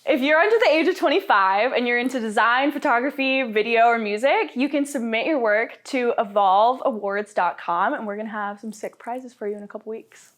If you're under the age of 25 and you're into design, photography, video, or music, you can submit your work to evolveawards.com and we're gonna have some sick prizes for you in a couple weeks.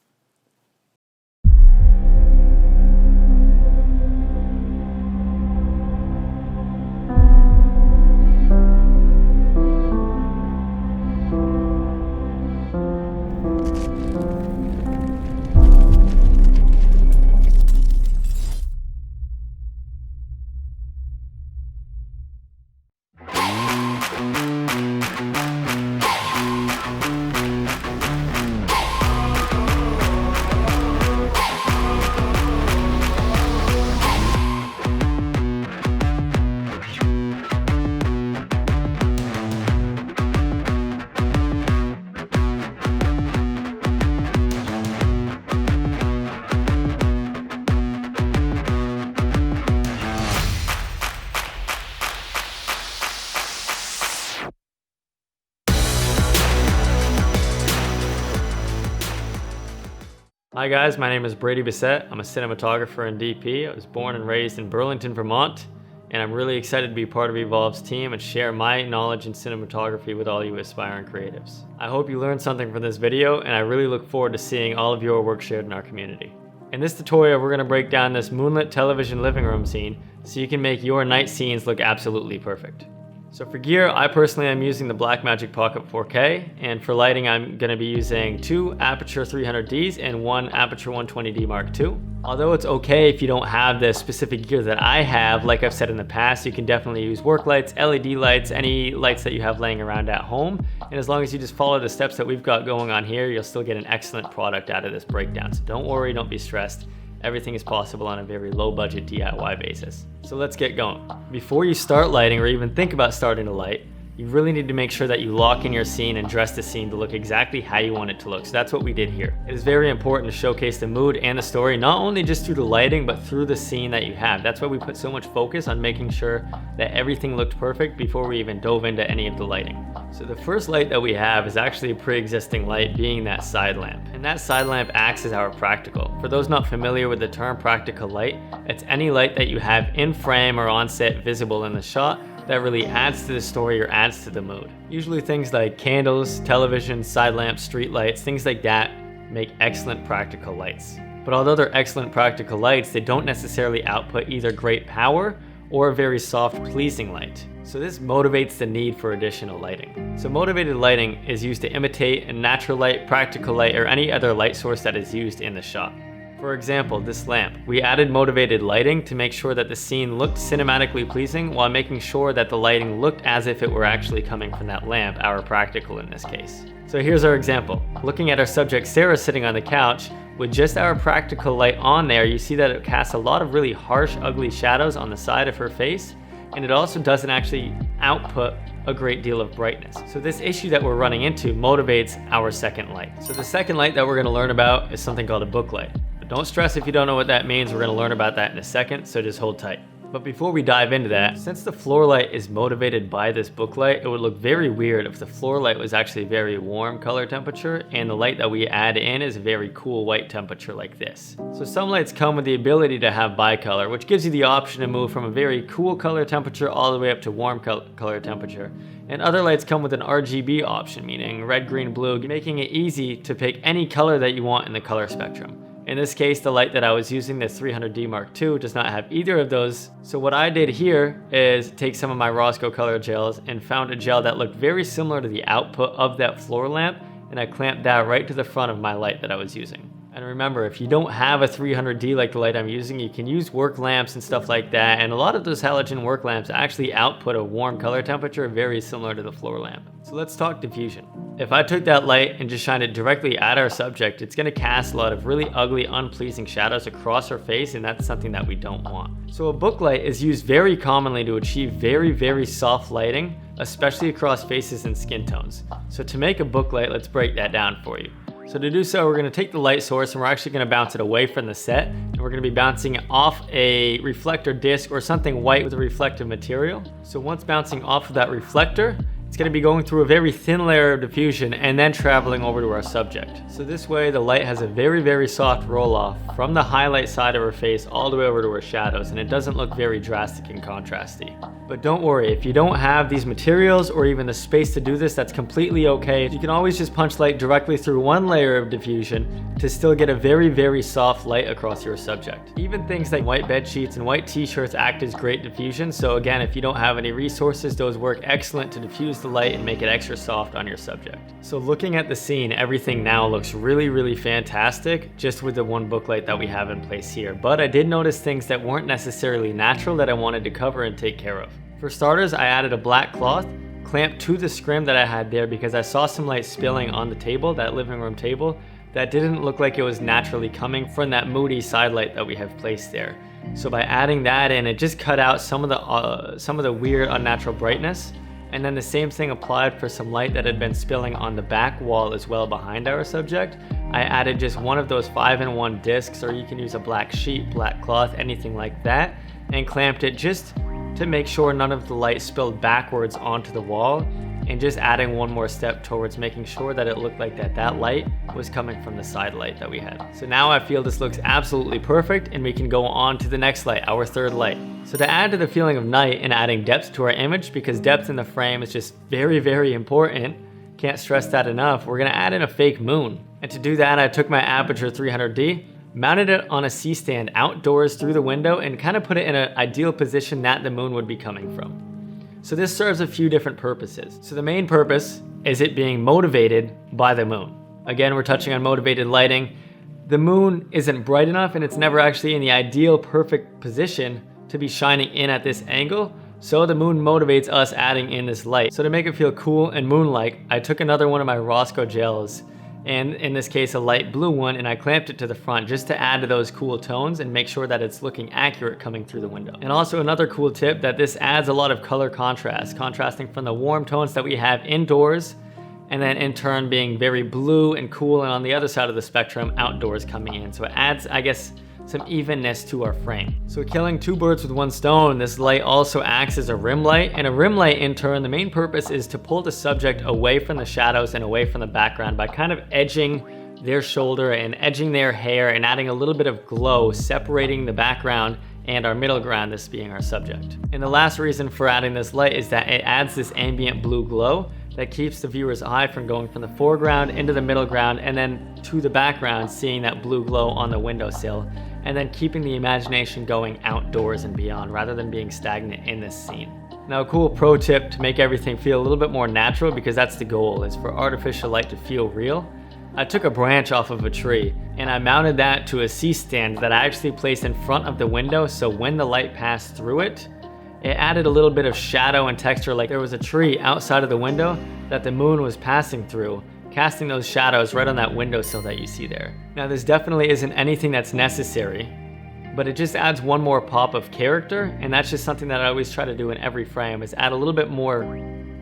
Hi guys, my name is Brady Bessette. I'm a cinematographer and DP. I was born and raised in Burlington, Vermont, and I'm really excited to be part of Evolve's team and share my knowledge in cinematography with all you aspiring creatives. I hope you learned something from this video, and I really look forward to seeing all of your work shared in our community. In this tutorial, we're going to break down this moonlit television living room scene so you can make your night scenes look absolutely perfect. So for gear, I personally am using the Blackmagic Pocket 4K, and for lighting I'm going to be using two Aperture 300Ds and one Aperture 120D Mark II. Although it's okay if you don't have the specific gear that I have, like I've said in the past, you can definitely use work lights, LED lights, any lights that you have laying around at home, and as long as you just follow the steps that we've got going on here, you'll still get an excellent product out of this breakdown. So don't worry, don't be stressed. Everything is possible on a very low budget DIY basis. So let's get going. Before you start lighting or even think about starting to light, you really need to make sure that you lock in your scene and dress the scene to look exactly how you want it to look. So that's what we did here. It is very important to showcase the mood and the story, not only just through the lighting, but through the scene that you have. That's why we put so much focus on making sure that everything looked perfect before we even dove into any of the lighting. So the first light that we have is actually a pre-existing light, being that side lamp. And that side lamp acts as our practical. For those not familiar with the term practical light, it's any light that you have in frame or on set visible in the shot that really adds to the story or adds to the mood. Usually things like candles, television, side lamps, street lights, things like that make excellent practical lights. But although they're excellent practical lights, they don't necessarily output either great power or a very soft, pleasing light. So this motivates the need for additional lighting. So motivated lighting is used to imitate a natural light, practical light, or any other light source that is used in the shot. For example, this lamp. We added motivated lighting to make sure that the scene looked cinematically pleasing while making sure that the lighting looked as if it were actually coming from that lamp, our practical in this case. So here's our example. Looking at our subject Sarah sitting on the couch, with just our practical light on there, you see that it casts a lot of really harsh, ugly shadows on the side of her face, and it also doesn't actually output a great deal of brightness. So this issue that we're running into motivates our second light. So the second light that we're going to learn about is something called a book light. But don't stress if you don't know what that means. We're going to learn about that in a second, so just hold tight. But before we dive into that, since the floor light is motivated by this book light, it would look very weird if the floor light was actually a very warm color temperature and the light that we add in is a very cool white temperature like this. So some lights come with the ability to have bicolor, which gives you the option to move from a very cool color temperature all the way up to warm color temperature. And other lights come with an RGB option, meaning red, green, blue, making it easy to pick any color that you want in the color spectrum. In this case, the light that I was using, this 300D Mark II, does not have either of those. So what I did here is take some of my Roscoe color gels and found a gel that looked very similar to the output of that floor lamp, and I clamped that right to the front of my light that I was using. And remember, if you don't have a 300D like the light I'm using, you can use work lamps and stuff like that, and a lot of those halogen work lamps actually output a warm color temperature very similar to the floor lamp. So let's talk diffusion. If I took that light and just shined it directly at our subject, it's going to cast a lot of really ugly, unpleasing shadows across her face, and that's something that we don't want. So a book light is used very commonly to achieve very, very soft lighting, especially across faces and skin tones. So to make a book light, let's break that down for you. So to do so, we're going to take the light source and we're actually going to bounce it away from the set, and we're going to be bouncing it off a reflector disc or something white with a reflective material. So once bouncing off of that reflector, it's going to be going through a very thin layer of diffusion and then traveling over to our subject. So this way the light has a very, very soft roll off from the highlight side of her face all the way over to her shadows, and it doesn't look very drastic and contrasty. But don't worry, if you don't have these materials or even the space to do this, that's completely okay. You can always just punch light directly through one layer of diffusion to still get a very, very soft light across your subject. Even things like white bed sheets and white t-shirts act as great diffusion. So again, if you don't have any resources, those work excellent to diffuse the light and make it extra soft on your subject. So looking at the scene, everything now looks really, really fantastic just with the one book light that we have in place here. But I did notice things that weren't necessarily natural that I wanted to cover and take care of. For starters, I added a black cloth clamped to the scrim that I had there because I saw some light spilling on the table, that living room table, that didn't look like it was naturally coming from that moody side light that we have placed there. So by adding that in, it just cut out some of the weird unnatural brightness. And then the same thing applied for some light that had been spilling on the back wall as well behind our subject. I added just one of those 5-in-1 discs, or you can use a black sheet, black cloth, anything like that, and clamped it just to make sure none of the light spilled backwards onto the wall, and just adding one more step towards making sure that it looked like that light was coming from the side light that we had. So now I feel this looks absolutely perfect, and we can go on to the next light, our third light. So to add to the feeling of night and adding depth to our image, because depth in the frame is just very, very important, can't stress that enough, we're gonna add in a fake moon. And to do that, I took my Aperture 300D, mounted it on a C-stand outdoors through the window, and kind of put it in an ideal position that the moon would be coming from. So this serves a few different purposes. So the main purpose is it being motivated by the moon. Again, we're touching on motivated lighting. The moon isn't bright enough, and it's never actually in the ideal perfect position to be shining in at this angle. So the moon motivates us adding in this light. So to make it feel cool and moon-like, I took another one of my Roscoe gels, and in this case a light blue one, and I clamped it to the front just to add to those cool tones and make sure that it's looking accurate coming through the window. And also another cool tip, that this adds a lot of color contrast, contrasting from the warm tones that we have indoors, and then in turn being very blue and cool, and on the other side of the spectrum, outdoors coming in. So it adds, I guess, some evenness to our frame. So killing two birds with one stone, this light also acts as a rim light, and a rim light in turn, the main purpose is to pull the subject away from the shadows and away from the background by kind of edging their shoulder and edging their hair and adding a little bit of glow, separating the background and our middle ground, this being our subject. And the last reason for adding this light is that it adds this ambient blue glow that keeps the viewer's eye from going from the foreground into the middle ground and then to the background, seeing that blue glow on the windowsill, and then keeping the imagination going outdoors and beyond rather than being stagnant in this scene. Now, a cool pro tip to make everything feel a little bit more natural, because that's the goal, is for artificial light to feel real. I took a branch off of a tree and I mounted that to a C-stand that I actually placed in front of the window, so when the light passed through it, it added a little bit of shadow and texture, like there was a tree outside of the window that the moon was passing through, casting those shadows right on that windowsill that you see there. Now, this definitely isn't anything that's necessary, but it just adds one more pop of character, and that's just something that I always try to do in every frame, is add a little bit more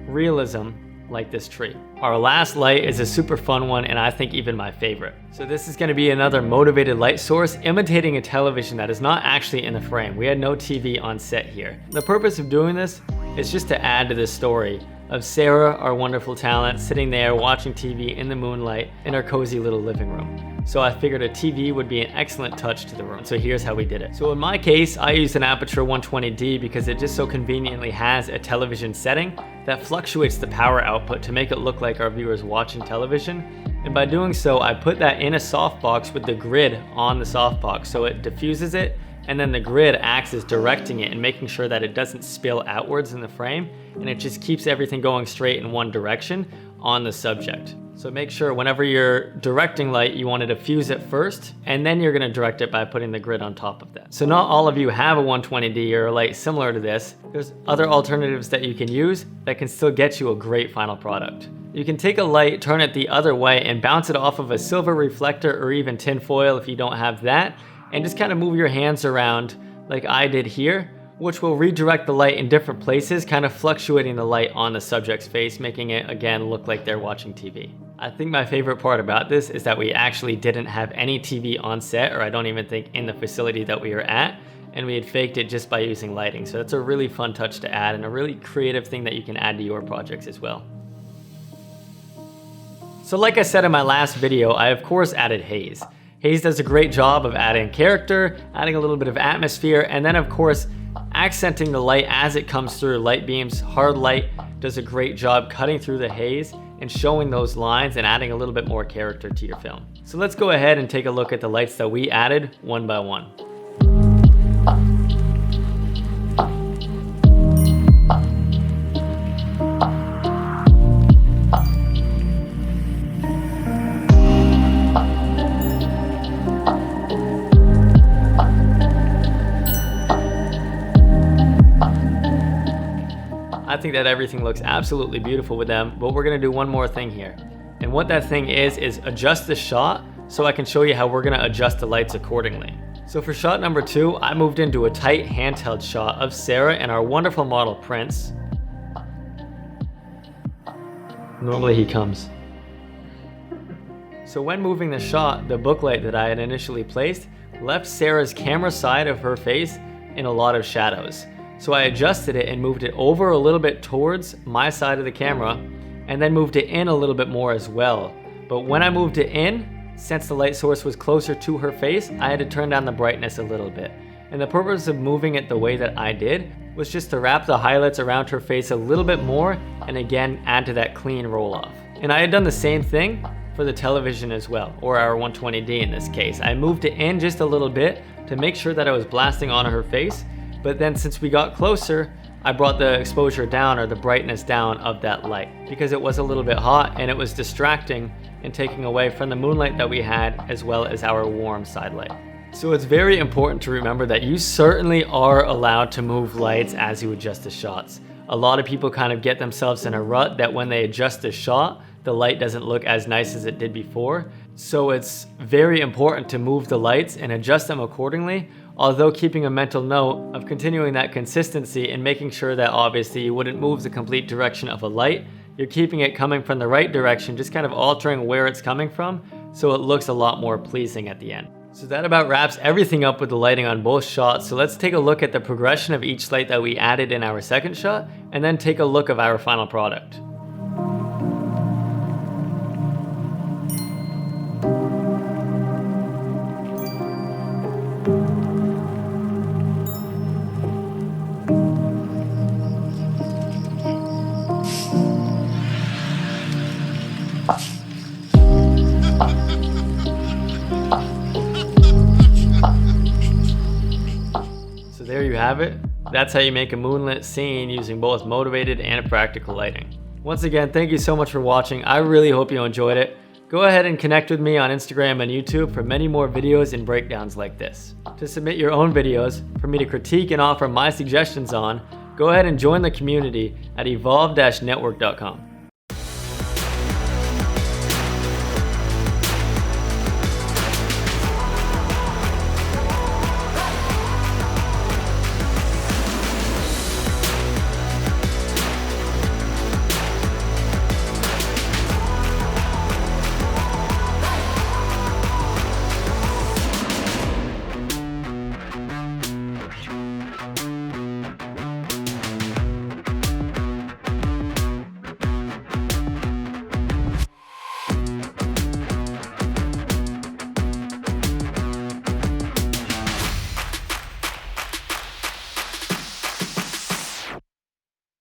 realism like this tree. Our last light is a super fun one, and I think even my favorite. So this is going to be another motivated light source imitating a television that is not actually in the frame. We had no TV on set here. The purpose of doing this is just to add to this story of Sarah, our wonderful talent, sitting there watching TV in the moonlight in our cozy little living room. So I figured a TV would be an excellent touch to the room. So here's how we did it. So in my case, I used an Aperture 120D because it just so conveniently has a television setting that fluctuates the power output to make it look like our viewers watching television. And by doing so, I put that in a softbox with the grid on the softbox, so it diffuses it, and then the grid acts as directing it and making sure that it doesn't spill outwards in the frame, and it just keeps everything going straight in one direction on the subject. So make sure whenever you're directing light, you want to diffuse it first, and then you're going to direct it by putting the grid on top of that. So not all of you have a 120D or a light similar to this. There's other alternatives that you can use that can still get you a great final product. You can take a light, turn it the other way, and bounce it off of a silver reflector or even tin foil if you don't have that, and just kind of move your hands around like I did here, which will redirect the light in different places, kind of fluctuating the light on the subject's face, making it again look like they're watching TV. I think my favorite part about this is that we actually didn't have any TV on set, or I don't even think in the facility that we were at, and we had faked it just by using lighting. So that's a really fun touch to add and a really creative thing that you can add to your projects as well. So like I said in my last video, I of course added haze. Haze does a great job of adding character, adding a little bit of atmosphere, and then of course accenting the light as it comes through. Light beams, hard light does a great job cutting through the haze and showing those lines and adding a little bit more character to your film. So let's go ahead and take a look at the lights that we added one by one. I think that everything looks absolutely beautiful with them, but we're gonna do one more thing here. And what that thing is adjust the shot so I can show you how we're gonna adjust the lights accordingly. So for shot number 2, I moved into a tight handheld shot of Sarah and our wonderful model Prince. Normally he comes. So when moving the shot, the booklight that I had initially placed left Sarah's camera side of her face in a lot of shadows. So I adjusted it and moved it over a little bit towards my side of the camera and then moved it in a little bit more as well. But when I moved it in, since the light source was closer to her face, I had to turn down the brightness a little bit. And the purpose of moving it the way that I did was just to wrap the highlights around her face a little bit more and again add to that clean roll off. And I had done the same thing for the television as well, or our 120D in this case. I moved it in just a little bit to make sure that I was blasting on her face. But then since we got closer, I brought the exposure down or the brightness down of that light because it was a little bit hot and it was distracting and taking away from the moonlight that we had as well as our warm side light. So it's very important to remember that you certainly are allowed to move lights as you adjust the shots. A lot of people kind of get themselves in a rut that when they adjust the shot, the light doesn't look as nice as it did before. So it's very important to move the lights and adjust them accordingly, although keeping a mental note of continuing that consistency and making sure that obviously you wouldn't move the complete direction of a light. You're keeping it coming from the right direction, just kind of altering where it's coming from so it looks a lot more pleasing at the end. So that about wraps everything up with the lighting on both shots. So let's take a look at the progression of each light that we added in our second shot and then take a look of our final product. There you have it. That's how you make a moonlit scene using both motivated and practical lighting. Once again, thank you so much for watching. I really hope you enjoyed it. Go ahead and connect with me on Instagram and YouTube for many more videos and breakdowns like this. To submit your own videos, for me to critique and offer my suggestions on, go ahead and join the community at evolve-network.com.